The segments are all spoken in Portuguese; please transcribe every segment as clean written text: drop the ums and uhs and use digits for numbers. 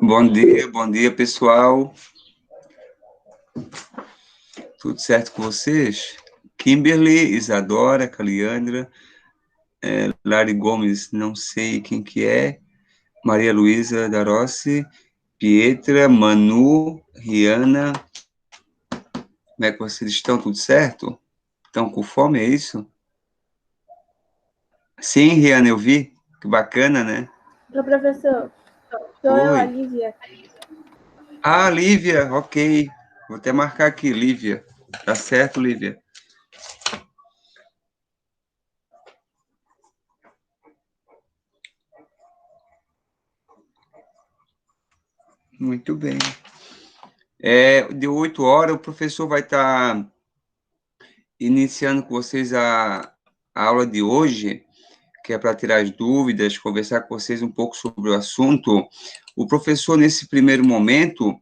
Bom dia, pessoal. Tudo certo com vocês? Kimberly, Isadora, Caliandra, Lari Gomes, não sei quem que é, Maria Luísa Darossi, Pietra, Manu, Riana. Como é que vocês estão? Tudo certo? Estão com fome, é isso? Sim, Riana, eu vi. Que bacana, né? Ô, professor, sou eu, a Oi. Lívia. Ah, Lívia, ok. Vou até marcar aqui, Lívia. Tá certo, Lívia? Muito bem. De 8 horas, o professor vai estar iniciando com vocês a aula de hoje, que é para tirar as dúvidas, conversar com vocês um pouco sobre o assunto. O professor, nesse primeiro momento,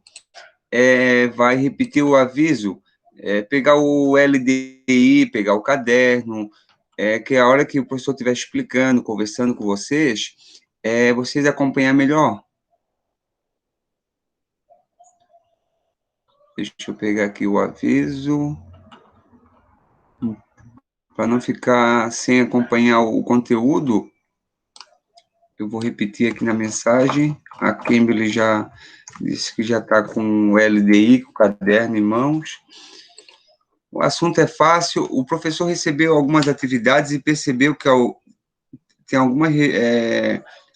vai repetir o aviso, pegar o LDI, pegar o caderno, que a hora que o professor estiver explicando, conversando com vocês, vocês acompanhar melhor. Deixa eu pegar aqui o aviso, para não ficar sem acompanhar o conteúdo. Eu vou repetir aqui na mensagem. A Kimberly já disse que já está com o LDI, com o caderno em mãos. O assunto é fácil. O professor recebeu algumas atividades e percebeu que tem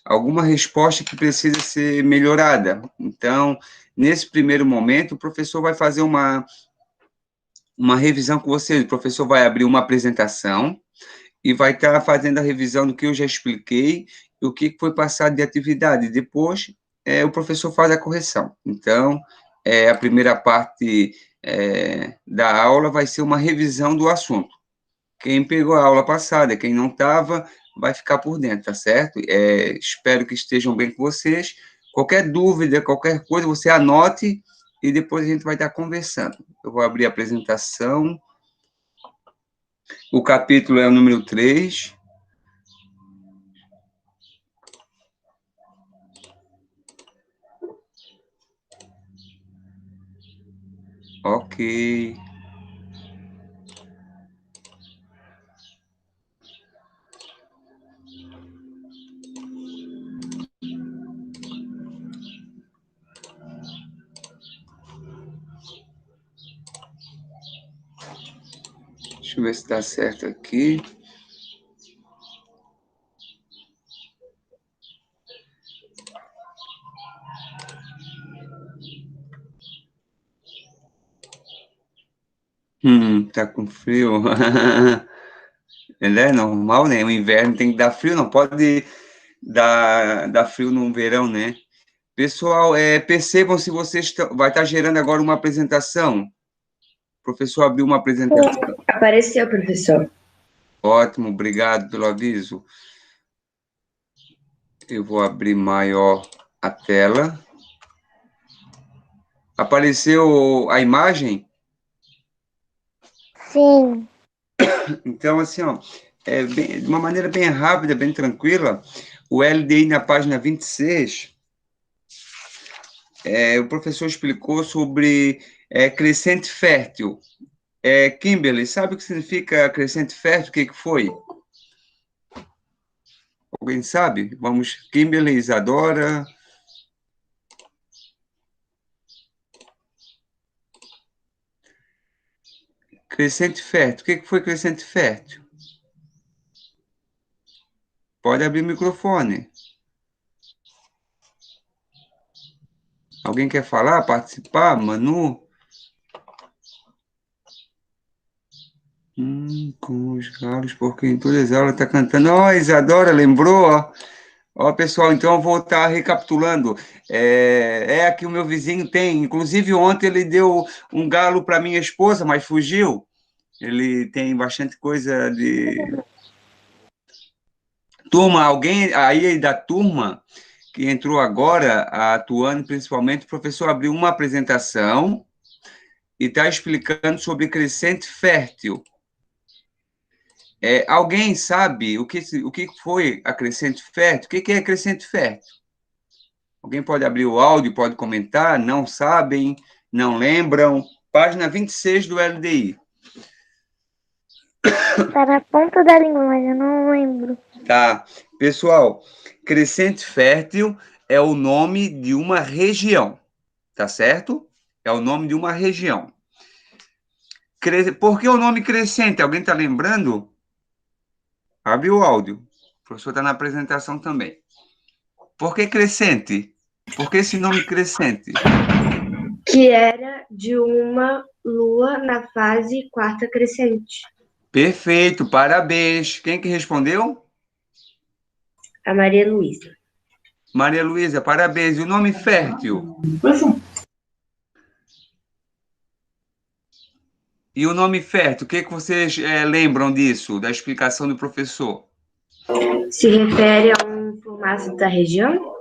alguma resposta que precisa ser melhorada. Então, nesse primeiro momento, o professor vai fazer uma revisão com você. O professor vai abrir uma apresentação e vai estar fazendo a revisão do que eu já expliquei e o que foi passado de atividade. Depois, o professor faz a correção. Então, a primeira parte da aula vai ser uma revisão do assunto. Quem pegou a aula passada, quem não estava, vai ficar por dentro, tá certo? Espero que estejam bem com vocês. Qualquer dúvida, qualquer coisa, você anote e depois a gente vai estar conversando. Eu vou abrir a apresentação. O capítulo é o número 3. Ok. Deixa eu ver se está certo aqui. Tá com frio. Ele é normal, né? O inverno tem que dar frio, não pode dar frio no verão, né? Pessoal, percebam se vocês vai estar gerando agora uma apresentação. O professor abriu uma apresentação. Apareceu, professor. Ótimo, obrigado pelo aviso. Eu vou abrir maior a tela. Apareceu a imagem? Sim. Então, assim, ó, de uma maneira bem rápida, bem tranquila, o LDI na página 26, o professor explicou sobre crescente fértil. Kimberly, sabe o que significa crescente fértil? O que foi? Alguém sabe? Vamos, Kimberly, Isadora. Crescente fértil. O que foi crescente fértil? Pode abrir o microfone. Alguém quer falar, participar? Manu? Com os galos, porque em todas elas está cantando. Ó, Isadora, lembrou? Ó, pessoal, então eu vou estar recapitulando. Aqui o meu vizinho tem. Inclusive, ontem ele deu um galo para minha esposa, mas fugiu. Ele tem bastante coisa de. Turma, alguém aí da turma que entrou agora, atuando principalmente, o professor abriu uma apresentação e está explicando sobre crescente fértil. Alguém sabe o que foi a crescente fértil? O que é crescente fértil? Alguém pode abrir o áudio, pode comentar? Não sabem, não lembram? Página 26 do LDI. Tá na ponta da língua, mas eu não lembro. Tá. Pessoal, Crescente Fértil é o nome de uma região, tá certo? É o nome de uma região. Por que o nome Crescente? Alguém está lembrando? Abre o áudio. O professor está na apresentação também. Por que Crescente? Por que esse nome Crescente? Que era de uma lua na fase quarta crescente. Perfeito, parabéns. Quem que respondeu? A Maria Luísa. Maria Luísa, parabéns. E o nome Fértil? E o nome Fértil, o que vocês lembram disso, da explicação do professor? Se refere a um formato da região?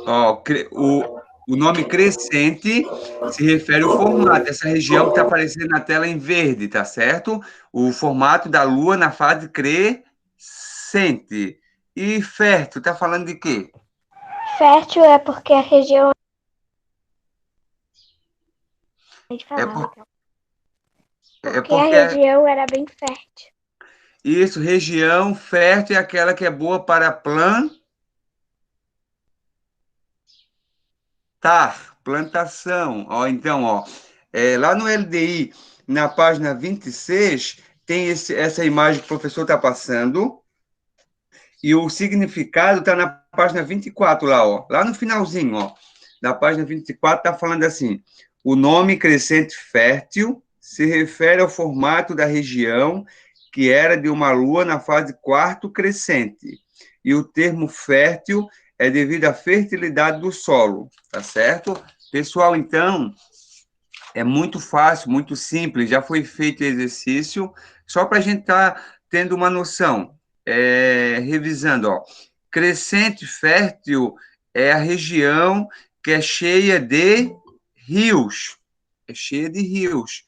Ó, o nome Crescente se refere ao formato, essa região que está aparecendo na tela em verde, tá certo? O formato da Lua na fase crescente. E Fértil, está falando de quê? Fértil é porque a região... É, é Porque a região era bem fértil. Isso, região fértil é aquela que é boa para plantação. Ó, então, ó, lá no LDI, na página 26, tem essa imagem que o professor está passando, e o significado está na página 24 lá, ó, lá no finalzinho, ó, da página 24 está falando assim: o nome Crescente Fértil se refere ao formato da região que era de uma lua na fase quarto crescente, e o termo fértil é devido à fertilidade do solo, tá certo? Pessoal, então, é muito fácil, muito simples, já foi feito o exercício, só para a gente estar tendo uma noção. Revisando, ó, Crescente Fértil é a região que é cheia de rios. É cheia de rios.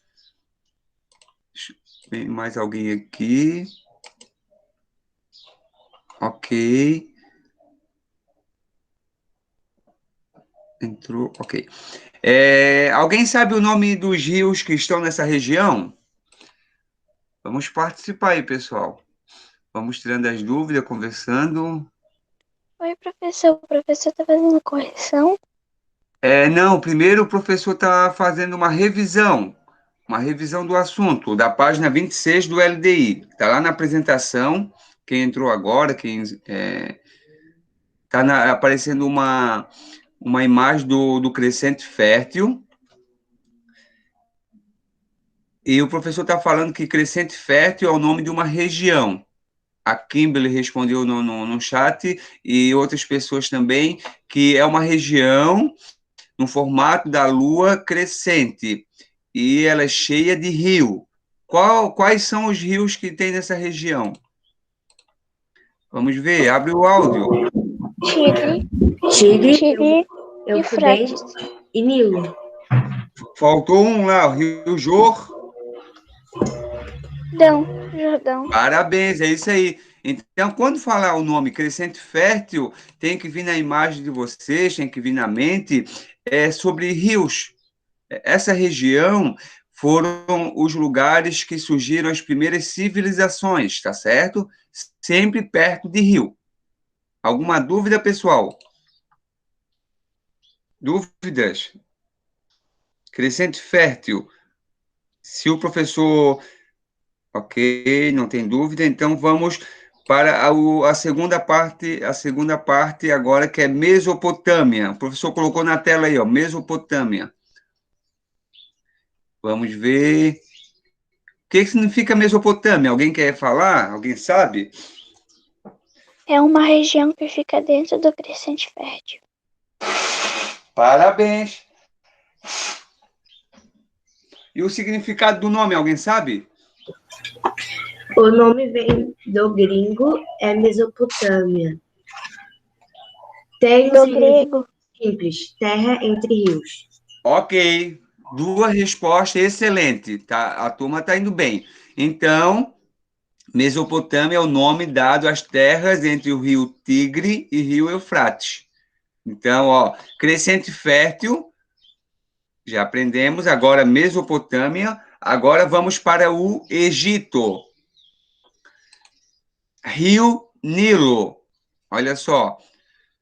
Tem mais alguém aqui? Ok. Entrou, ok. Alguém sabe o nome dos rios que estão nessa região? Vamos participar aí, pessoal. Vamos tirando as dúvidas, conversando. Oi, professor. O professor tá fazendo correção? Não, primeiro o professor está fazendo uma revisão do assunto, da página 26 do LDI. Está lá na apresentação. Quem entrou agora, está aparecendo uma imagem do Crescente Fértil. E o professor está falando que Crescente Fértil é o nome de uma região. A Kimberly respondeu no chat, e outras pessoas também, que é uma região no formato da lua crescente, e ela é cheia de rio. Quais são os rios que tem nessa região? Vamos ver, abre o áudio. Tigre, Eufrates e Nilo. Faltou um lá, o Rio Jordão. Parabéns, é isso aí. Então, quando falar o nome Crescente Fértil, tem que vir na imagem de vocês, tem que vir na mente, sobre rios. Essa região foram os lugares que surgiram as primeiras civilizações, tá certo? Sempre perto de rio. Alguma dúvida, pessoal? Dúvidas? Crescente Fértil. Se o professor... Ok, não tem dúvida, então vamos para a segunda parte agora, que é Mesopotâmia. O professor colocou na tela aí, ó, Mesopotâmia. Vamos ver. O que significa Mesopotâmia? Alguém quer falar? Alguém sabe? É uma região que fica dentro do Crescente Fértil. Parabéns! E o significado do nome, alguém sabe? O nome vem do gringo, é Mesopotâmia. Tem Do grego. simples, terra entre rios. Ok, duas respostas excelentes, tá? A turma está indo bem. Então, Mesopotâmia é o nome dado às terras entre o rio Tigre e rio Eufrates. Então, ó, crescente fértil, já aprendemos. Agora, Mesopotâmia. Agora, vamos para o Egito. Rio Nilo. Olha só.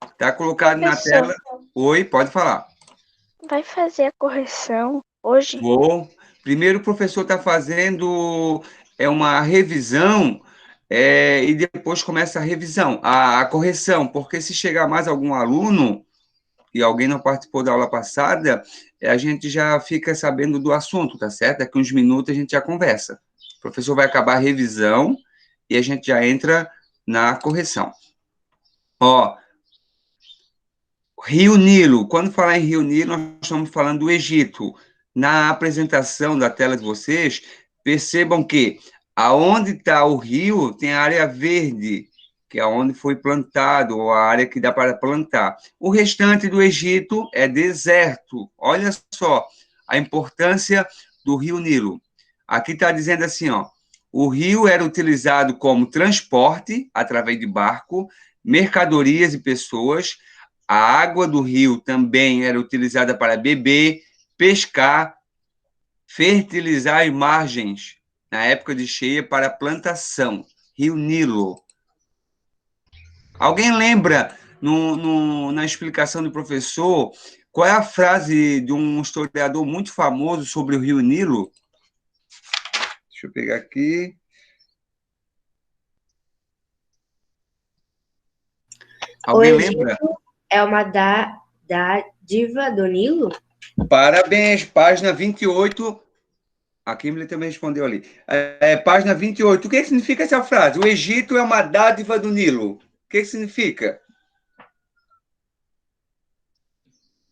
Está colocado na Professor, tela. Oi, pode falar. vai fazer a correção hoje? Vou. Primeiro, o professor está fazendo uma revisão e depois começa a revisão, a correção, porque se chegar mais algum aluno e alguém não participou da aula passada, a gente já fica sabendo do assunto, tá certo? Daqui uns minutos a gente já conversa. O professor vai acabar a revisão e a gente já entra na correção. Ó, Rio Nilo. Quando falar em Rio Nilo, nós estamos falando do Egito. Na apresentação da tela de vocês, percebam que aonde está o rio tem a área verde, que é onde foi plantado, ou a área que dá para plantar. O restante do Egito é deserto. Olha só a importância do Rio Nilo. Aqui está dizendo assim, ó, o rio era utilizado como transporte, através de barco, mercadorias e pessoas. A água do rio também era utilizada para beber, pescar, fertilizar as margens, na época de cheia, para plantação. Rio Nilo. Alguém lembra, na explicação do professor, qual é a frase de um historiador muito famoso sobre o Rio Nilo? Deixa eu pegar aqui. Alguém lembra? É uma dádiva do Nilo? Parabéns, página 28. A Kimberly também respondeu ali. Página 28. O que significa essa frase? O Egito é uma dádiva do Nilo. O que significa?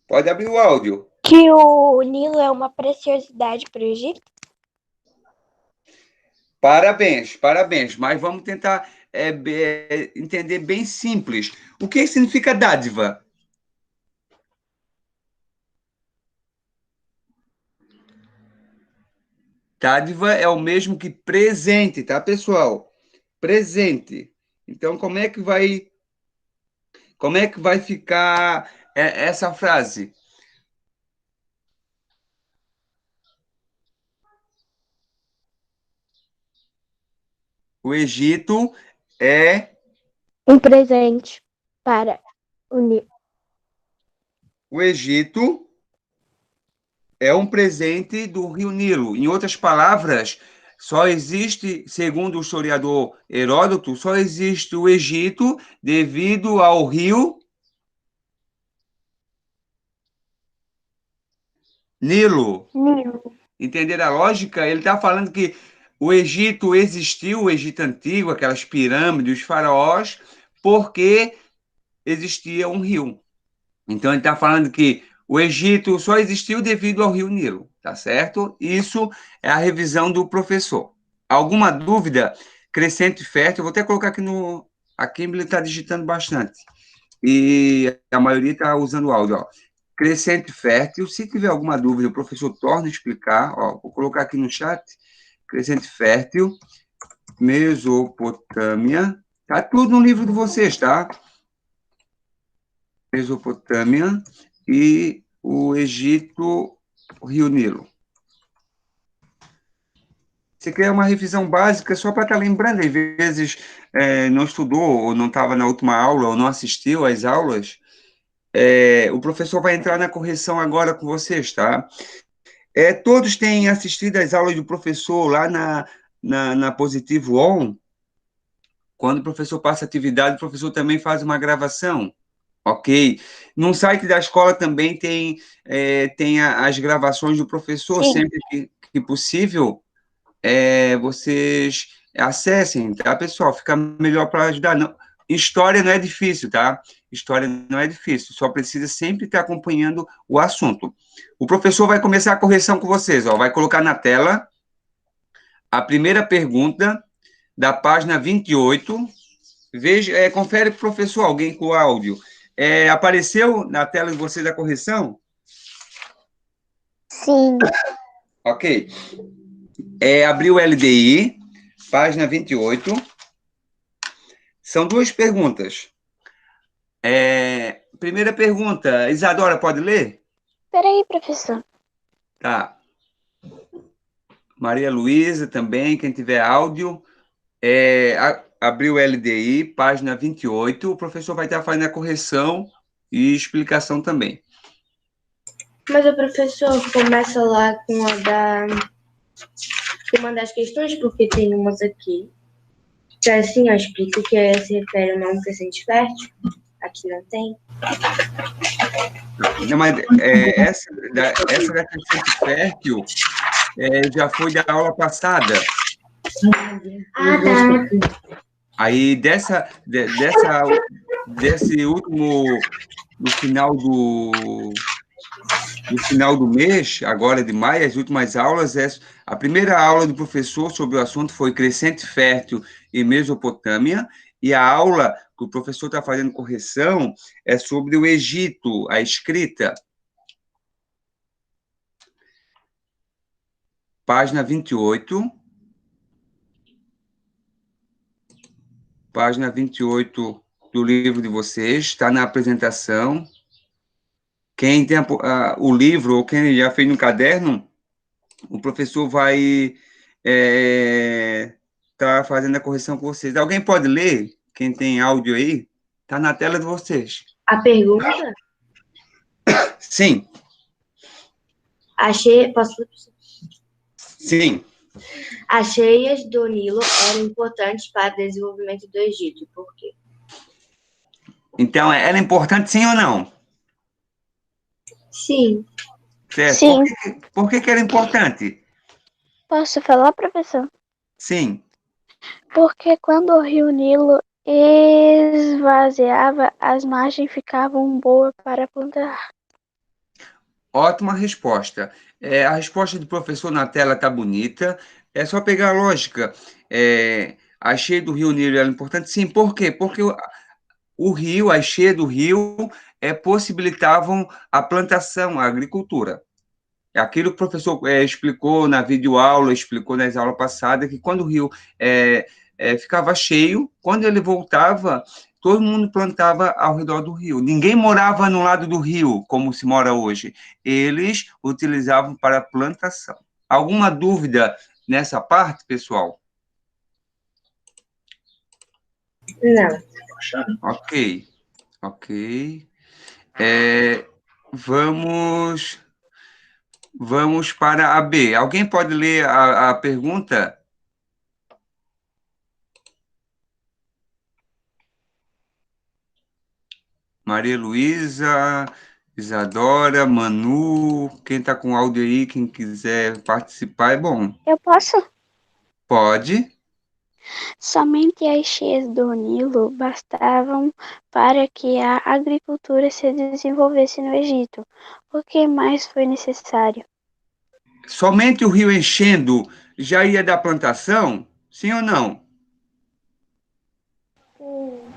Pode abrir o áudio. Que o Nilo é uma preciosidade para o Egito? Parabéns, parabéns. Mas vamos tentar entender bem simples. O que significa dádiva? Dádiva é o mesmo que presente, tá, pessoal? Presente. Então, como é que vai ficar essa frase? O Egito é... Um presente para o Nilo. O Egito é um presente do Rio Nilo. Em outras palavras, só existe, segundo o historiador Heródoto, só existe o Egito devido ao rio Nilo. Nilo. Entenderam a lógica? Ele está falando que o Egito existiu, o Egito antigo, aquelas pirâmides, os faraós, porque existia um rio. Então, ele está falando que o Egito só existiu devido ao rio Nilo, tá certo? Isso é a revisão do professor. Alguma dúvida? Crescente fértil, eu vou até colocar aqui no... A Kimberly está digitando bastante. E a maioria está usando áudio, ó. Crescente fértil, se tiver alguma dúvida, o professor torna a explicar, ó, vou colocar aqui no chat. Crescente fértil, Mesopotâmia, tá tudo no livro de vocês, tá? Mesopotâmia e o Egito, o Rio Nilo. Você quer uma revisão básica só para estar lembrando, às vezes não estudou, ou não estava na última aula, ou não assistiu às aulas, o professor vai entrar na correção agora com vocês, tá? Todos têm assistido às aulas do professor lá na Positivo On. Quando o professor passa atividade, o professor também faz uma gravação. Ok. No site da escola também tem as gravações do professor, Sim. sempre que possível, vocês acessem, tá, pessoal? Fica melhor para ajudar. Não, história não é difícil, tá? História não é difícil, só precisa sempre estar acompanhando o assunto. O professor vai começar a correção com vocês, ó, vai colocar na tela a primeira pergunta da página 28. Veja, confere, professor, alguém com áudio. Apareceu na tela de vocês a correção? Sim. Ok. Abriu o LDI, página 28. São duas perguntas. Primeira pergunta, Isadora, pode ler? Peraí, professor. Tá. Maria Luísa também, quem tiver áudio, abriu o LDI, página 28, o professor vai estar fazendo a correção e explicação também. Mas o professor começa lá com uma das questões, porque tem umas aqui. Que assim, ó, explica que se refere a um nome crescente fértil. Aqui não tem. Não, mas essa da crescente fértil já foi da aula passada. Ah, tá. Aí, desse último, no final do mês, agora de maio, as últimas aulas, a primeira aula do professor sobre o assunto foi crescente fértil e Mesopotâmia, e a aula que o professor está fazendo correção é sobre o Egito, a escrita. Página 28. Página 28 do livro de vocês, está na apresentação. Quem tem o livro, ou quem já fez no caderno, o professor vai tá fazendo a correção com vocês. Alguém pode ler? Quem tem áudio aí? Está na tela de vocês. A pergunta? Sim. Posso ler? Sim. As cheias do Nilo eram importantes para o desenvolvimento do Egito. Por quê? Então, ela é importante sim ou não? Sim. Certo. Sim. Por que ela é importante? Posso falar, professor? Sim. Porque quando o rio Nilo esvaziava, as margens ficavam boas para plantar. Ótima resposta. A resposta do professor na tela está bonita. É só pegar a lógica. A cheia do rio Nilo é importante? Sim. Por quê? Porque o rio, a cheia do rio, possibilitavam a plantação, a agricultura. Aquilo que o professor explicou na videoaula, explicou nas aulas passadas, que quando o rio ficava cheio, quando ele voltava, todo mundo plantava ao redor do rio. Ninguém morava no lado do rio, como se mora hoje. Eles utilizavam para plantação. Alguma dúvida nessa parte, pessoal? Não. Ok. Vamos para a B. Alguém pode ler a pergunta? Maria Luísa, Isadora, Manu, quem está com áudio aí, quem quiser participar, é bom. Eu posso? Pode. Somente as cheias do Nilo bastavam para que a agricultura se desenvolvesse no Egito. O que mais foi necessário? Somente o rio enchendo já ia dar plantação? Sim ou não?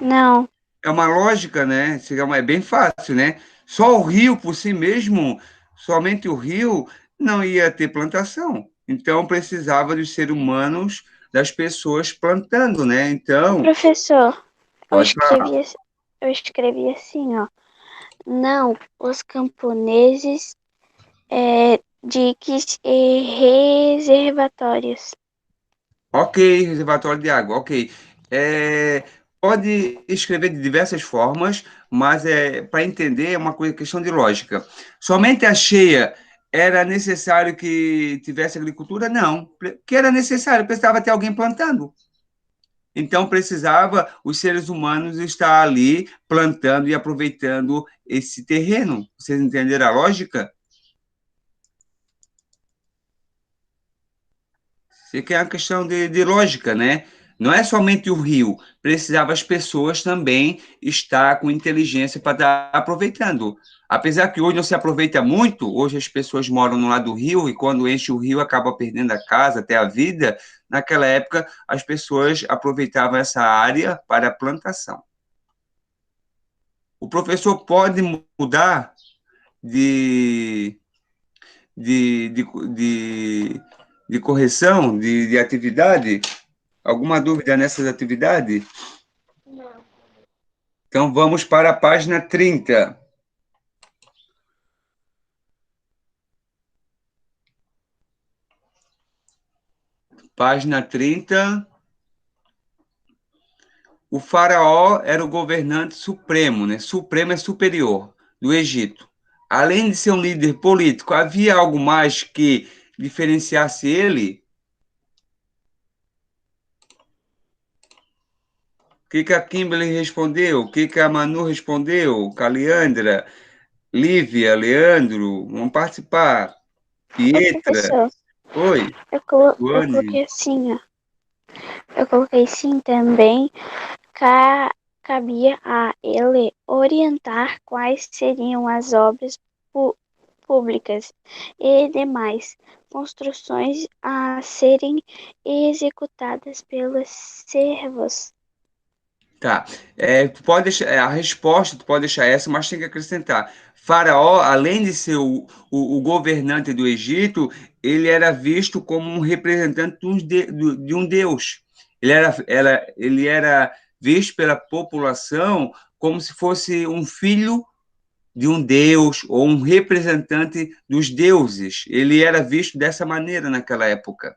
Não. É uma lógica, né? É bem fácil, né? Só o rio por si mesmo, somente o rio, não ia ter plantação. Então, precisava dos seres humanos, das pessoas plantando, né? Então, Professor, eu pode falar. escrevi assim, ó. Não, os camponeses, diques e reservatórios. Ok, reservatório de água, ok. Pode escrever de diversas formas, mas para entender é uma questão de lógica. Somente a cheia era necessário que tivesse agricultura? Não. Que era necessário, precisava ter alguém plantando. Então precisava os seres humanos estar ali plantando e aproveitando esse terreno. Vocês entenderam a lógica? Isso aqui é uma questão de lógica, né? Não é somente o rio, precisava as pessoas também estar com inteligência para estar aproveitando. Apesar que hoje não se aproveita muito, hoje as pessoas moram no lado do rio e quando enche o rio acaba perdendo a casa, até a vida. Naquela época, as pessoas aproveitavam essa área para a plantação. O professor pode mudar de, de, de, de correção, de atividade? Alguma dúvida nessas atividades? Não. Então, vamos para a página 30. Página 30. O faraó era o governante supremo, né? Supremo é superior, do Egito. Além de ser um líder político, havia algo mais que diferenciasse ele? O que a Kimberly respondeu? O que a Manu respondeu? Caliandra, Lívia, Leandro, vão participar. Ô, Pietra, professor, oi, eu Luane. coloquei assim, ó. Eu coloquei sim também. Cabia a ele orientar quais seriam as obras públicas e demais construções a serem executadas pelos servos. Tá. Tu pode deixar, a resposta, tu pode deixar essa, mas tem que acrescentar. Faraó, além de ser o governante do Egito, ele era visto como um representante de um deus. Ele era visto pela população como se fosse um filho de um deus ou um representante dos deuses. Ele era visto dessa maneira naquela época.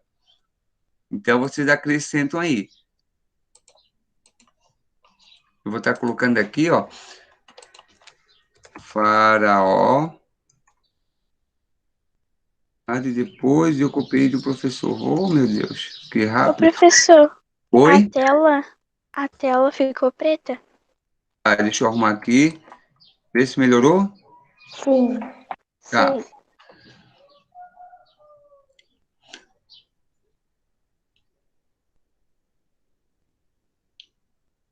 Então, vocês acrescentam aí. Eu vou estar colocando aqui, ó. Faraó. E depois eu copiei do professor. Oh, meu Deus, que Ô, rápido. professor, a Oi? tela, a tela ficou preta? Deixa eu arrumar aqui. Vê se melhorou. Sim. Tá. Sim.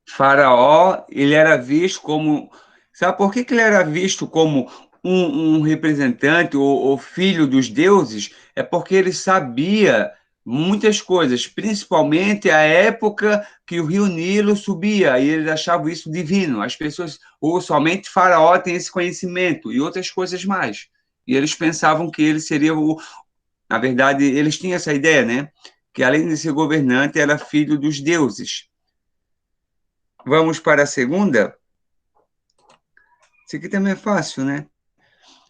Faraó, ele era visto como... Sabe por que ele era visto como um representante ou filho dos deuses? É porque ele sabia muitas coisas, principalmente a época que o rio Nilo subia, e eles achavam isso divino. As pessoas, ou somente Faraó tem esse conhecimento, e outras coisas mais. E eles pensavam que ele seria o... Na verdade, eles tinham essa ideia, né? Que além de ser governante, era filho dos deuses. Vamos para a segunda? Isso aqui também é fácil, né?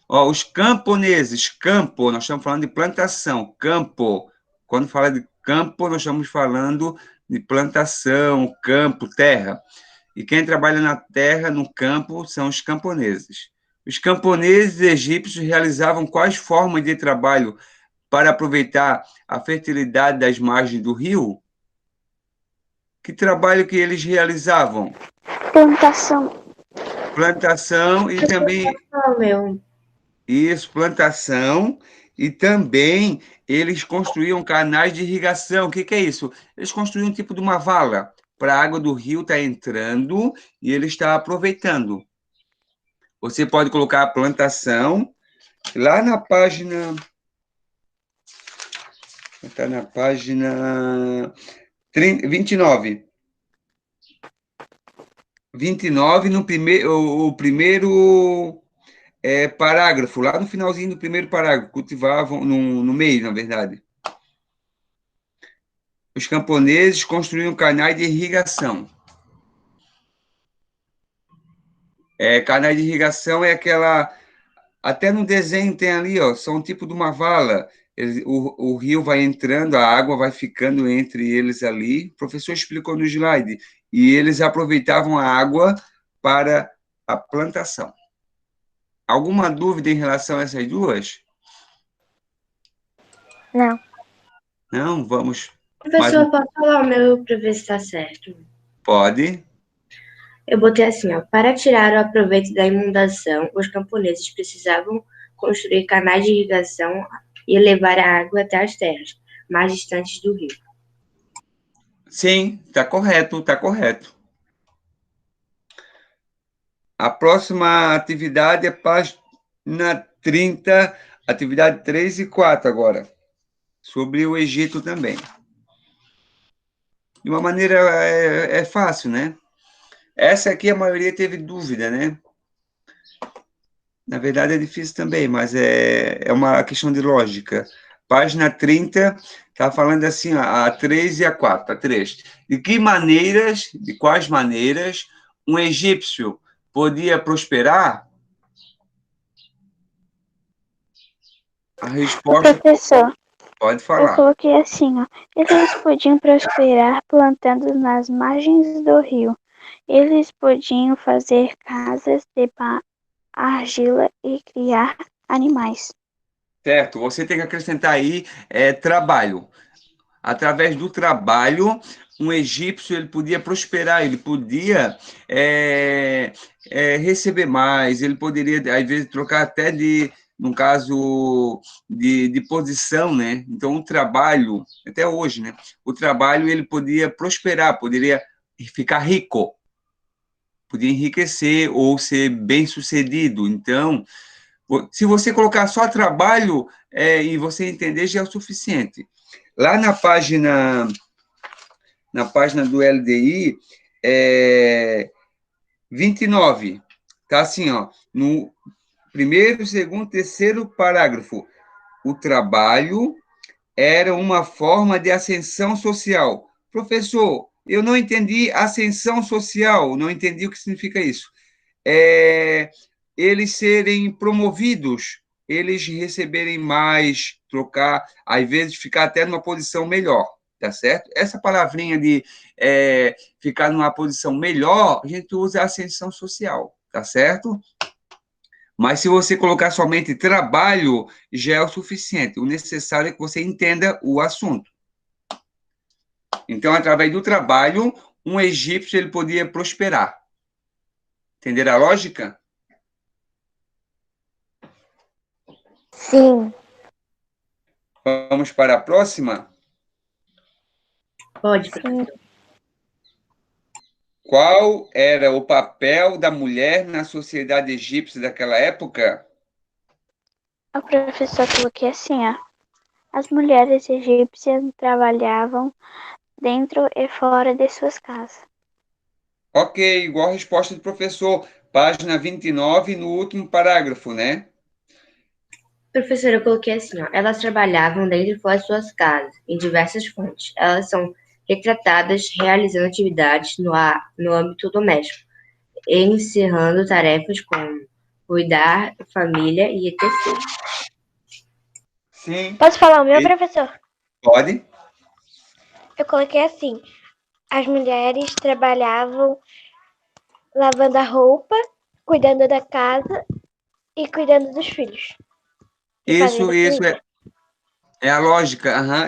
Ó, os camponeses, campo, nós estamos falando de plantação, campo. Quando fala de campo, nós estamos falando de plantação, campo, terra. E quem trabalha na terra, no campo, são os camponeses. Os camponeses egípcios realizavam quais formas de trabalho para aproveitar a fertilidade das margens do rio? Que trabalho que eles realizavam? Plantação. Plantação e também Oh, meu. isso, plantação, e também eles construíam canais de irrigação. O que é isso? Eles construíam um tipo de uma vala para a água do rio estar entrando e ele está aproveitando. Você pode colocar a plantação lá na página. Está na página 29. 29 no primeiro, o primeiro parágrafo, lá no finalzinho do primeiro parágrafo, cultivavam, no meio, na verdade. Os camponeses construíam canais de irrigação. Canais de irrigação é aquela... Até no desenho tem ali, ó, são um tipo de uma vala. O rio vai entrando, a água vai ficando entre eles ali. O professor explicou no slide. E eles aproveitavam a água para a plantação. Alguma dúvida em relação a essas duas? Não. Não? Vamos. Professor, posso falar o meu para ver se está certo? Pode. Eu botei assim, ó. Para tirar o aproveito da inundação, os camponeses precisavam construir canais de irrigação e levar a água até as terras mais distantes do rio. Sim, está correto, está correto. A próxima atividade é página 30, atividade 3 e 4 agora, sobre o Egito também. De uma maneira fácil, né? Essa aqui a maioria teve dúvida, né? Na verdade é difícil também, mas é uma questão de lógica. Página 30, está falando assim, a 3 e a 4, a 3. De quais maneiras um egípcio podia prosperar? A resposta Professor, pode eu falar. coloquei assim, ó. Eles podiam prosperar plantando nas margens do rio. Eles podiam fazer casas de argila e criar animais. Certo, você tem que acrescentar aí trabalho. Através do trabalho, um egípcio ele podia prosperar, ele podia receber mais, ele poderia, às vezes, trocar até no caso, de posição, né? Então, o trabalho, até hoje, né? O trabalho, ele podia prosperar, poderia ficar rico, podia enriquecer ou ser bem-sucedido. Então, se você colocar só trabalho e você entender, já é o suficiente. Lá na página do LDI, 29, tá assim, ó, no primeiro, segundo, terceiro parágrafo. O trabalho era uma forma de ascensão social. Professor, eu não entendi ascensão social, não entendi o que significa isso. É, eles serem promovidos, eles receberem mais, trocar, às vezes ficar até numa posição melhor, tá certo? Essa palavrinha de ficar numa posição melhor, a gente usa a ascensão social, tá certo? Mas se você colocar somente trabalho, já é o suficiente. O necessário é que você entenda o assunto. Então, através do trabalho, um egípcio ele podia prosperar. Entenderam a lógica? Sim. Vamos para a próxima? Pode, Sim. professor. Qual era o papel da mulher na sociedade egípcia daquela época? O professor coloquei assim, ó. As mulheres egípcias trabalhavam dentro e fora de suas casas. Ok, igual a resposta do professor. Página 29, no último parágrafo, né? Professor, eu coloquei assim, ó. Elas trabalhavam dentro e fora de suas casas, em diversas fontes. Elas são retratadas realizando atividades no âmbito doméstico, encerrando tarefas como cuidar da família e etc. Sim. Posso falar o meu, professor? Pode? Eu coloquei assim: as mulheres trabalhavam lavando a roupa, cuidando da casa e cuidando dos filhos. E fazendo Isso comida. é a lógica. Aham,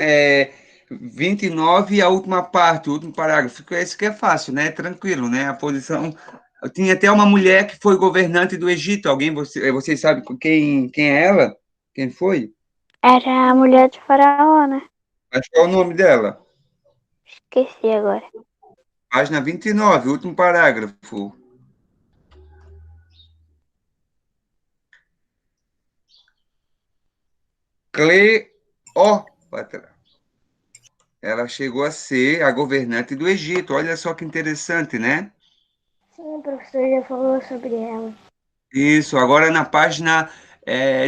29 a última parte, o último parágrafo. Esse que é fácil, né? Tranquilo, né? A posição. Tinha até uma mulher que foi governante do Egito. Vocês sabem quem é ela? Quem foi? Era a mulher de Faraó, né? Mas qual é o nome dela? Esqueci agora. Página 29, último parágrafo. Cleópatra. Ela chegou a ser a governante do Egito. Olha só que interessante, né? Sim, o professor já falou sobre ela. Isso, agora na página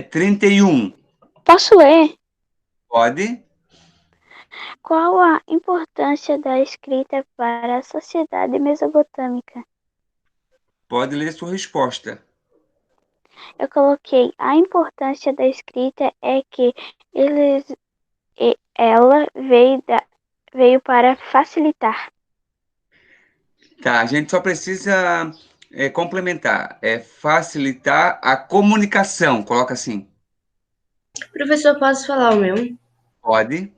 31. Posso ler? Pode? Qual a importância da escrita para a sociedade mesopotâmica? Pode ler sua resposta. Eu coloquei a importância da escrita é que ela veio para facilitar. Tá, a gente só precisa complementar. Facilitar a comunicação. Coloca assim. Professor, posso falar o meu? Pode?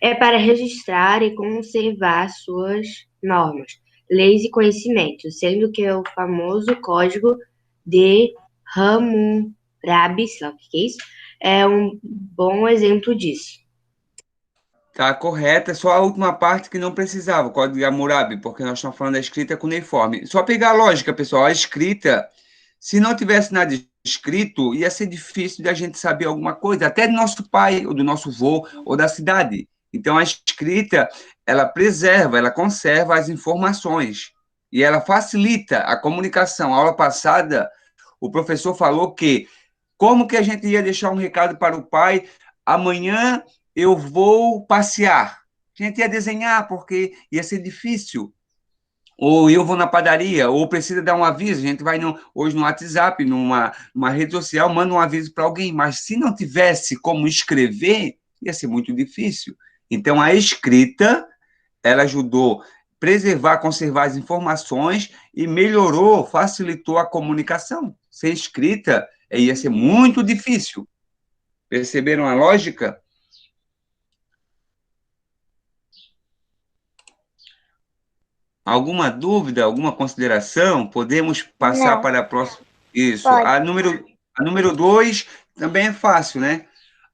É para registrar e conservar suas normas, leis e conhecimentos, sendo que o famoso Código de Hammurabi, sei lá o que é isso, é um bom exemplo disso. Tá correta, só a última parte que não precisava, o código de Hammurabi, porque nós estamos falando da escrita cuneiforme. Só pegar a lógica, pessoal, a escrita, se não tivesse nada escrito, ia ser difícil de a gente saber alguma coisa, até do nosso pai, ou do nosso avô, ou da cidade. Então, a escrita, ela preserva, ela conserva as informações, e ela facilita a comunicação. A aula passada, o professor falou que como que a gente ia deixar um recado para o pai? Amanhã eu vou passear. A gente ia desenhar, porque ia ser difícil. ou eu vou na padaria, ou precisa dar um aviso, a gente vai hoje no WhatsApp, numa rede social, manda um aviso para alguém, mas se não tivesse como escrever, ia ser muito difícil. Então, a escrita, ela ajudou a preservar, conservar as informações e melhorou, facilitou a comunicação. Sem escrita, ia ser muito difícil. Perceberam a lógica? Alguma dúvida, alguma consideração? Podemos passar Não, para a próxima. Isso. pode. A número 2 também é fácil, né?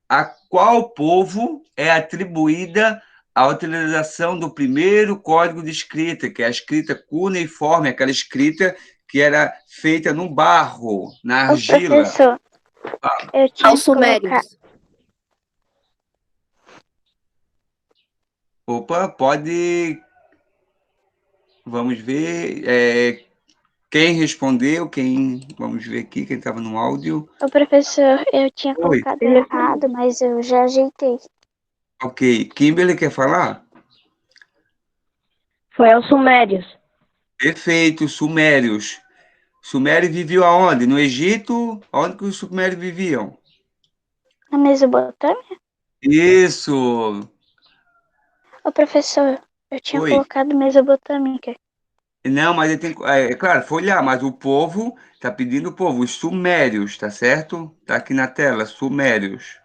A qual povo é atribuída a utilização do primeiro código de escrita, que é a escrita cuneiforme, aquela escrita que era feita no barro, na Ô, argila. professor, eu tinha Aos que colocar... sumérios. Opa, pode. Vamos ver. Quem respondeu? Vamos ver aqui, quem estava no áudio. Ô, professor, eu tinha Oi. colocado errado, mas eu já ajeitei. Ok. Kimberly quer falar? Foi aos sumérios. Perfeito, sumérios. Sumérios viviam aonde? No Egito? Onde que os sumérios viviam? Na Mesopotâmia? Isso. Ô, professor, eu tinha Oi. colocado Mesopotâmica. Não, mas ele tem. Claro, foi lá, mas o povo está pedindo o povo, os sumérios, tá certo? Tá aqui na tela, sumérios.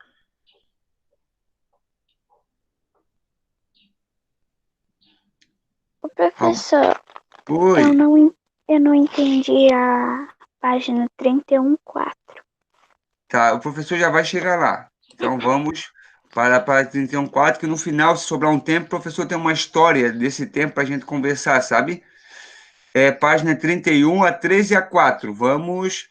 Ô, professor, Oi. eu não entendi a página 31.4. Tá, o professor já vai chegar lá. Então vamos para a página 31.4, que no final, se sobrar um tempo, o professor tem uma história desse tempo para a gente conversar, sabe? Página 31, a 13 e a 4. Vamos.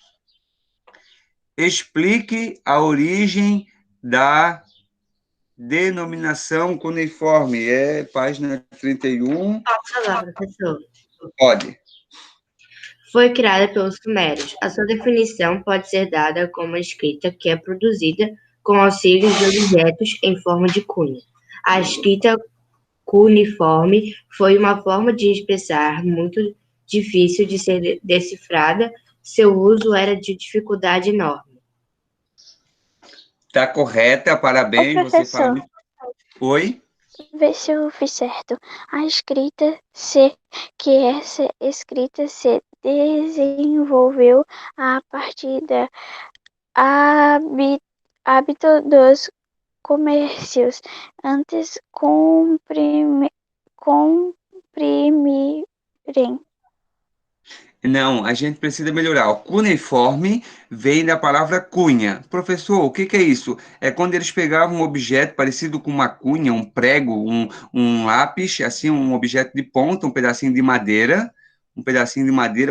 Explique a origem da denominação cuneiforme. Página 31. Posso falar, professor? Pode. Foi criada pelos sumérios. A sua definição pode ser dada como a escrita que é produzida com auxílio de objetos em forma de cunha. A escrita cuneiforme foi uma forma de expressar muito difícil de ser decifrada. Seu uso era de dificuldade enorme. Está correta, Ô, parabéns. Você fala professor, muito. Oi? vê se eu fiz certo. A escrita se, que essa escrita se desenvolveu a partir da hábito dos comércios antes comprimirem. Não, a gente precisa melhorar. O cuneiforme vem da palavra cunha. Professor, o que que é isso? É quando eles pegavam um objeto parecido com uma cunha, um prego, um lápis, assim, um objeto de ponta, um pedacinho de madeira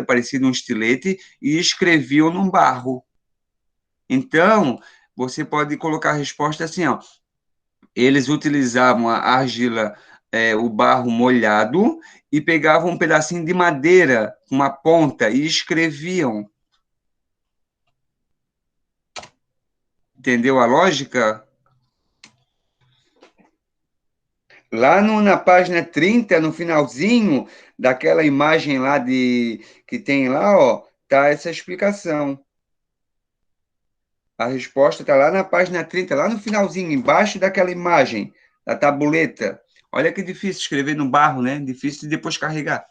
parecido um estilete, e escreviam num barro. Então, você pode colocar a resposta assim, ó. Eles utilizavam a argila, o barro molhado, e pegavam um pedacinho de madeira, uma ponta, e escreviam. Entendeu a lógica? Lá na página 30, no finalzinho daquela imagem lá que tem lá, ó, tá essa explicação. A resposta está lá na página 30, lá no finalzinho, embaixo daquela imagem, da tabuleta. Olha que difícil escrever no barro, né? Difícil de depois carregar.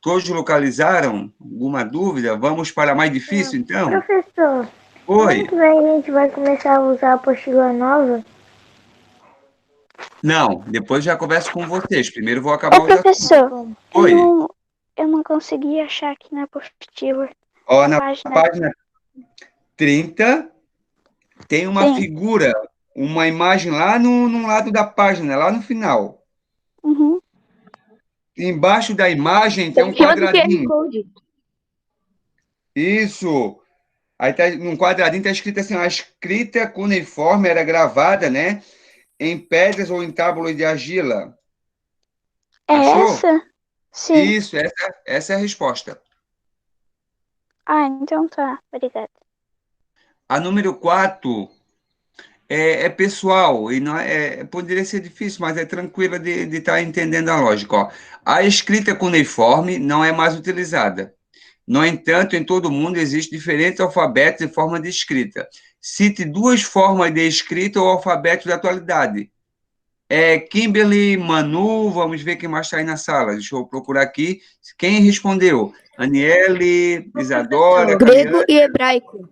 Todos localizaram? Alguma dúvida? Vamos para a mais difícil, então? Professor, Oi. ano que vem a gente vai começar a usar a apostila nova? Não, depois já converso com vocês. Primeiro vou Ô, acabar os assuntos. professor, Oi. eu não consegui achar aqui na apostila. Ó, na página. página 30, tem uma Sim. figura, uma imagem lá no lado da página, lá no final. Uhum. Embaixo da imagem tem Em um cima do QR quadradinho. Code. Isso. Aí tá, num quadradinho está escrito assim, a escrita cuneiforme era gravada, né, em pedras ou em tábuas de argila. É Achou? essa? Sim. Isso, essa é a resposta. Ah, então tá. Obrigada. A número 4 é pessoal e não poderia ser difícil, mas é tranquila de estar entendendo a lógica. Ó. A escrita cuneiforme não é mais utilizada. No entanto, em todo o mundo existem diferentes alfabetos e formas de escrita. Cite duas formas de escrita ou alfabetos da atualidade. Kimberly, Manu, vamos ver quem mais está aí na sala. Deixa eu procurar aqui. Quem respondeu? Aniele, Isadora, Grego e hebraico.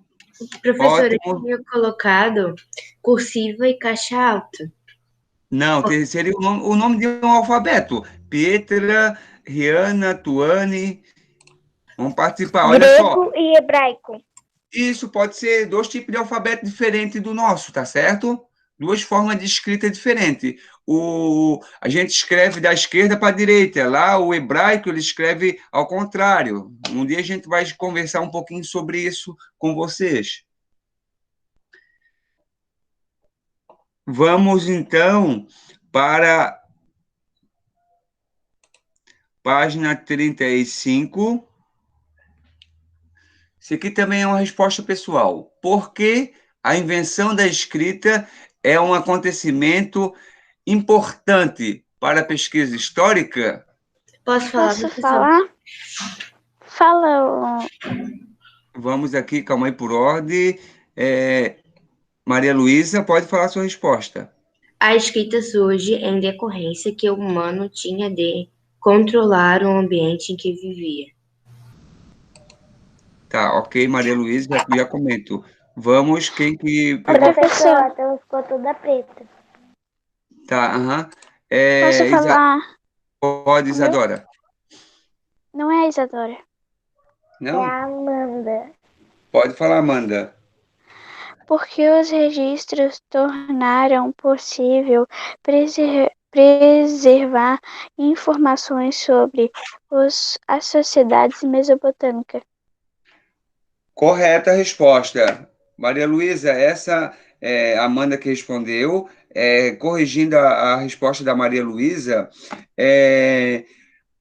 Professor, eu ótimo. tinha colocado cursiva e caixa alta. Não, seria o nome de um alfabeto. Pietra, Rihanna, Tuane. Vamos participar. Olha só. Grego e hebraico. Isso pode ser dois tipos de alfabeto diferente do nosso, tá certo? Duas formas de escrita diferentes. A gente escreve da esquerda para a direita. Lá, o hebraico, ele escreve ao contrário. Um dia a gente vai conversar um pouquinho sobre isso com vocês. Vamos, então, para página 35. Isso aqui também é uma resposta pessoal. Por que a invenção da escrita é um acontecimento importante para a pesquisa histórica? Posso falar, Posso professor? falar? Fala, Vamos aqui, calma aí por ordem. Maria Luísa, pode falar a sua resposta. A escrita surge em decorrência que o humano tinha de controlar o ambiente em que vivia. Tá, ok, Maria Luísa, já comento. Vamos, quem que pegou? Professor, a tela ficou toda preta. Tá, aham. posso falar? Pode, Isadora. Não é a Isadora. É Não? a Amanda. Pode falar, Amanda. Porque os registros tornaram possível preservar informações sobre as sociedades mesopotâmicas. Correta resposta. Maria Luísa, essa é a Amanda que respondeu. Corrigindo a resposta da Maria Luísa,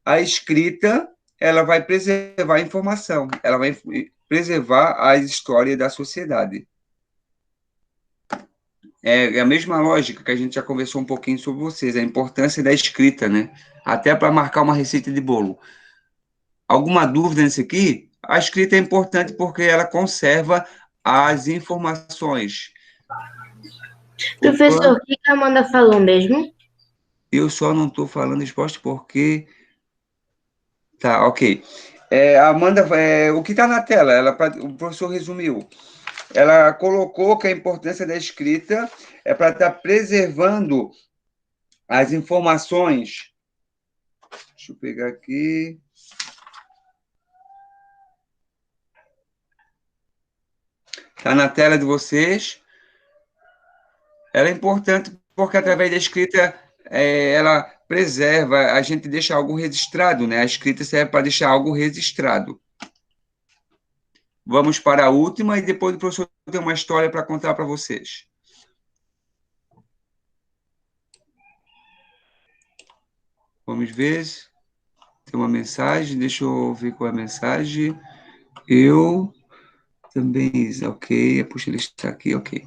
a escrita ela vai preservar a informação, ela vai preservar a história da sociedade. É a mesma lógica que a gente já conversou um pouquinho sobre vocês, a importância da escrita, né? Até para marcar uma receita de bolo. Alguma dúvida nisso aqui? A escrita é importante porque ela conserva as informações. Professor, Opa, o que a Amanda falou mesmo? eu só não estou falando resposta porque... Tá, ok. Amanda, o que está na tela? O professor resumiu. Ela colocou que a importância da escrita é para estar preservando as informações. Deixa eu pegar aqui. Está na tela de vocês. Ela é importante porque, através da escrita, ela preserva, a gente deixa algo registrado, né? A escrita serve para deixar algo registrado. Vamos para a última e depois o professor tem uma história para contar para vocês. Vamos ver. Tem uma mensagem, deixa eu ver qual é a mensagem. Eu também, ok. Puxa, ele está aqui, ok.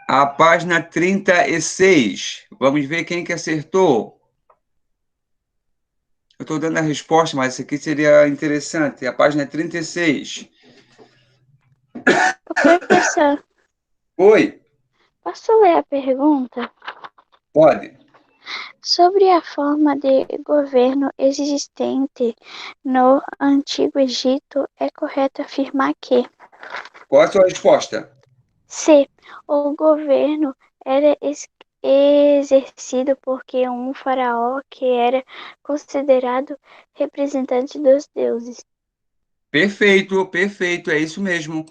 A página 36. Vamos ver quem que acertou. Eu estou dando a resposta, mas isso aqui seria interessante. A página 36. Professor, Oi, posso ler a pergunta? pode. Sobre a forma de governo existente no Antigo Egito, é correto afirmar que Qual a sua resposta? se o governo era exercido por um faraó que era considerado representante dos deuses. Perfeito, perfeito. É isso mesmo.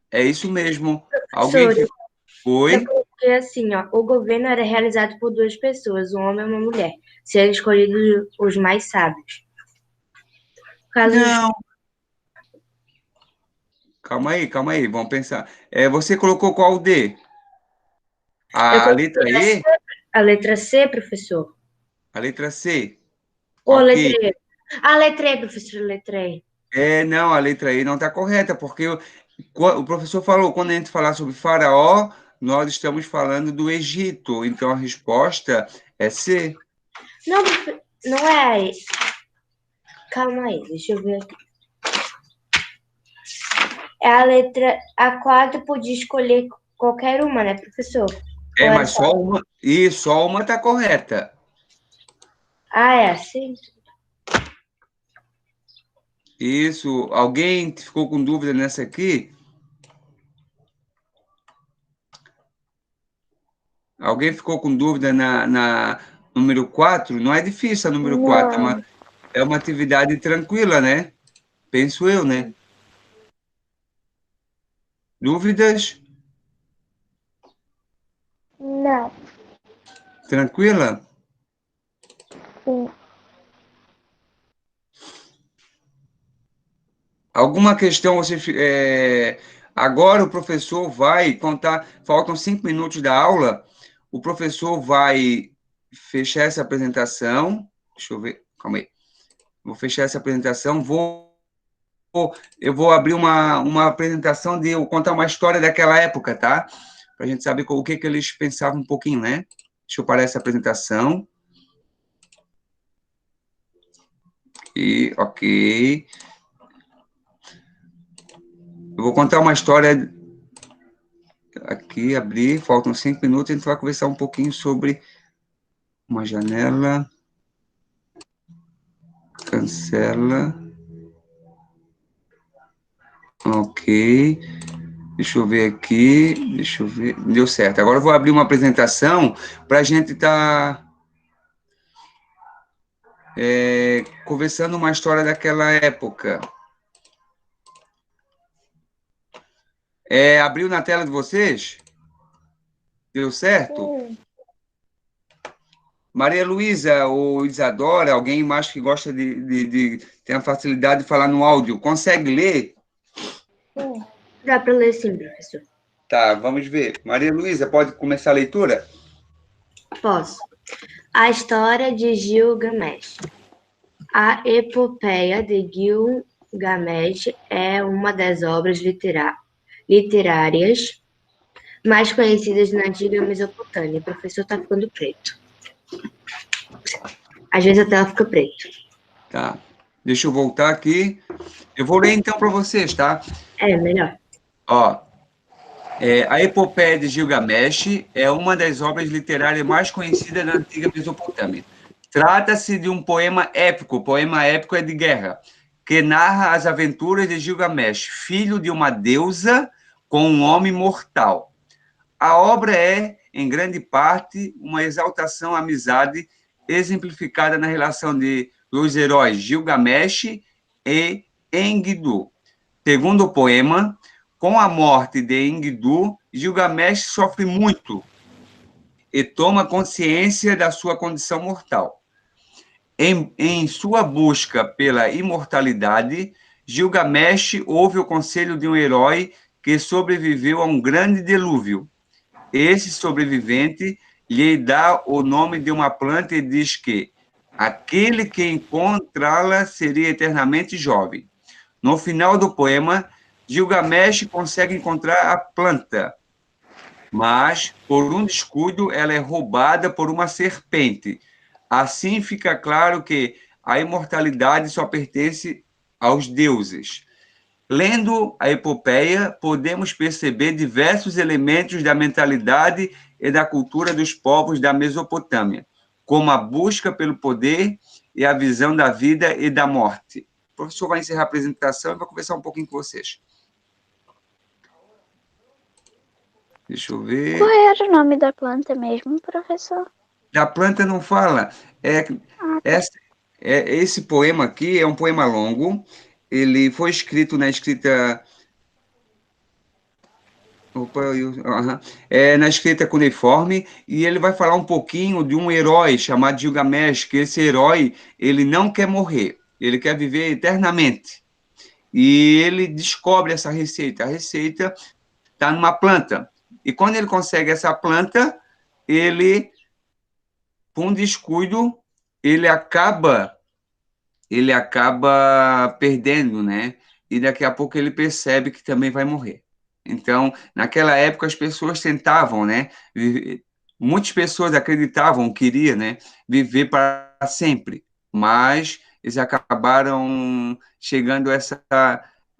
É isso mesmo. Alguém Professor, ficou... Oi? porque assim, ó, o governo era realizado por duas pessoas, um homem e uma mulher, sendo escolhidos os mais sábios. Caso Não. Calma aí. Vamos pensar. Você colocou qual D? eu A letra coloquei E? a letra C, professor. A letra C? Ou a Ok. letra E? A letra E, professor, a letra E. Não, a letra E não está correta, porque O professor falou, quando a gente falar sobre Faraó, nós estamos falando do Egito. Então, a resposta é C. Não, não é. Calma aí, deixa eu ver aqui. É a letra A4, podia escolher qualquer uma, né, professor? Ou É, é mas só? só uma. E só uma está correta. Ah, é assim? Isso. Alguém ficou com dúvida nessa aqui? Alguém ficou com dúvida na número 4? Não é difícil a número 4, Não, é uma atividade tranquila, né? Penso eu, né? Dúvidas? não, Tranquila? sim. Alguma questão você. Agora o professor vai contar. Faltam 5 minutos da aula. O professor vai fechar essa apresentação. Deixa eu ver. Calma aí. Vou fechar essa apresentação. Eu vou abrir uma apresentação de eu contar uma história daquela época, tá? Para a gente saber o que eles pensavam um pouquinho, né? Deixa eu parar essa apresentação. E, ok. Eu vou contar uma história aqui, abrir, faltam 5 minutos, a gente vai conversar um pouquinho sobre uma janela, cancela, ok, deixa eu ver aqui, deixa eu ver, deu certo. Agora eu vou abrir uma apresentação para a gente estar conversando uma história daquela época. Abriu na tela de vocês? Deu certo? Sim, Maria Luísa ou Isadora, alguém mais que gosta tem a facilidade de falar no áudio, consegue ler? sim. Dá para ler sim, professor. Tá, vamos ver. Maria Luísa, pode começar a leitura? Posso. A história de Gilgamesh. A epopeia de Gilgamesh é uma das obras literárias mais conhecidas na antiga Mesopotâmia. O professor está ficando preto. Às vezes a tela fica preta. Tá. Deixa eu voltar aqui. Eu vou ler então para vocês, tá? É, melhor. Ó, a Epopeia de Gilgamesh é uma das obras literárias mais conhecidas da antiga Mesopotâmia. Trata-se de um poema épico, poema épico é de guerra, que narra as aventuras de Gilgamesh, filho de uma deusa com um homem mortal. A obra é, em grande parte, uma exaltação à amizade exemplificada na relação dos heróis Gilgamesh e Enkidu. Segundo o poema, com a morte de Enkidu, Gilgamesh sofre muito e toma consciência da sua condição mortal. Em sua busca pela imortalidade, Gilgamesh ouve o conselho de um herói que sobreviveu a um grande dilúvio. Esse sobrevivente lhe dá o nome de uma planta e diz que aquele que encontrá-la seria eternamente jovem. No final do poema, Gilgamesh consegue encontrar a planta, mas, por um descuido, ela é roubada por uma serpente. Assim fica claro que a imortalidade só pertence aos deuses. Lendo a epopeia, podemos perceber diversos elementos da mentalidade e da cultura dos povos da Mesopotâmia, como a busca pelo poder e a visão da vida e da morte. O professor vai encerrar a apresentação e vai conversar um pouquinho com vocês. Deixa eu ver. Qual era o nome da planta mesmo, professor? A planta não fala. Esse poema aqui é um poema longo. Ele foi escrito na escrita. Opa, na escrita cuneiforme, e ele vai falar um pouquinho de um herói chamado Gilgamesh, que esse herói, ele não quer morrer, ele quer viver eternamente. E ele descobre essa receita. A receita está numa planta. E quando ele consegue essa planta, ele, com um descuido, ele acaba perdendo, né? e daqui a pouco ele percebe que também vai morrer. Então, naquela época, as pessoas tentavam, né? Muitas pessoas acreditavam, queriam, né? Viver para sempre, mas eles acabaram chegando a essa,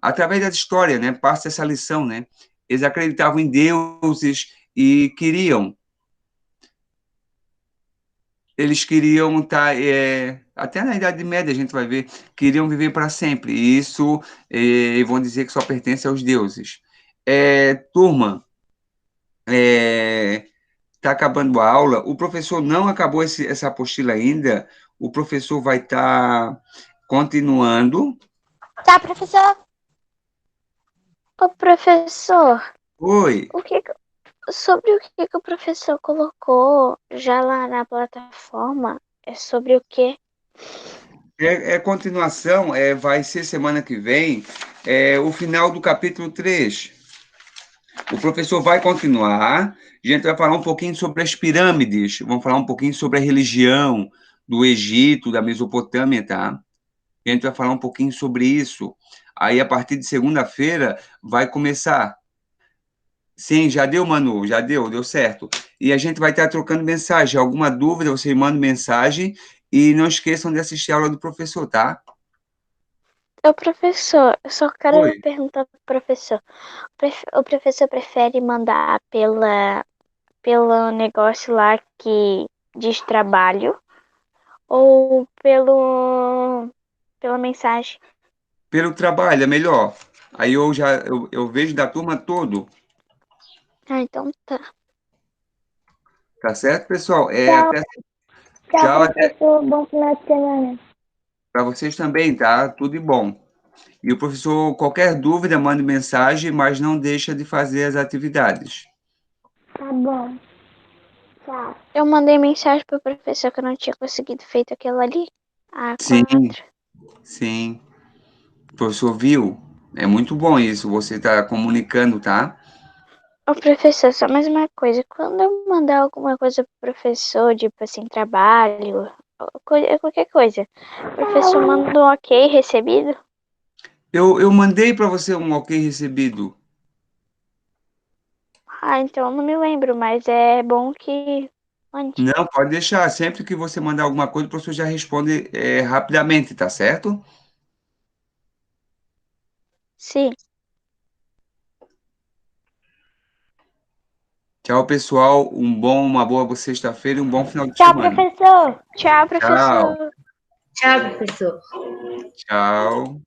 através da história, né? Passa essa lição, né? Eles acreditavam em deuses e queriam, eles queriam estar, até na Idade Média a gente vai ver, queriam viver para sempre, e isso vão dizer que só pertence aos deuses. Turma, está acabando a aula, o professor não acabou essa apostila ainda, o professor vai estar continuando. Tá, professor? Ô, professor, Oi, o que, sobre o que o professor colocou já lá na plataforma? É sobre o quê? continuação, vai ser semana que vem, o final do capítulo 3. O professor vai continuar, a gente vai falar um pouquinho sobre as pirâmides, vamos falar um pouquinho sobre a religião do Egito, da Mesopotâmia, tá? A gente vai falar um pouquinho sobre isso. Aí, a partir de segunda-feira, vai começar. Sim, já deu, Manu, já deu certo. E a gente vai estar trocando mensagem. Alguma dúvida, você manda mensagem e não esqueçam de assistir a aula do professor, tá? Ô, professor, eu só quero Oi. perguntar pro professor. O professor prefere mandar pelo negócio lá que diz trabalho ou pela mensagem? Pelo trabalho, é melhor. Aí eu vejo da turma todo. Ah, então tá. Tá certo, pessoal? Tchau, Até tchau, tchau, até professor. Bom final de semana. para vocês também, tá? Tudo de bom. E o professor, qualquer dúvida, mande mensagem, mas não deixa de fazer as atividades. Tá bom. Tchau. Eu mandei mensagem pro professor que eu não tinha conseguido feito aquilo ali. Sim, A4. sim. O professor viu? É muito bom isso, você está comunicando, tá? Ô, professor, só mais uma coisa. Quando eu mandar alguma coisa pro professor, tipo assim, trabalho, qualquer coisa, o professor manda um ok recebido? Eu mandei para você um ok recebido. Ah, então eu não me lembro, mas é bom que mande. Não, pode deixar. Sempre que você mandar alguma coisa, o professor já responde rapidamente, tá certo? Sim. Tchau, pessoal. Uma boa sexta-feira e um bom final de Tchau, semana. professor. Tchau, Tchau, professor. Tchau, professor. tchau.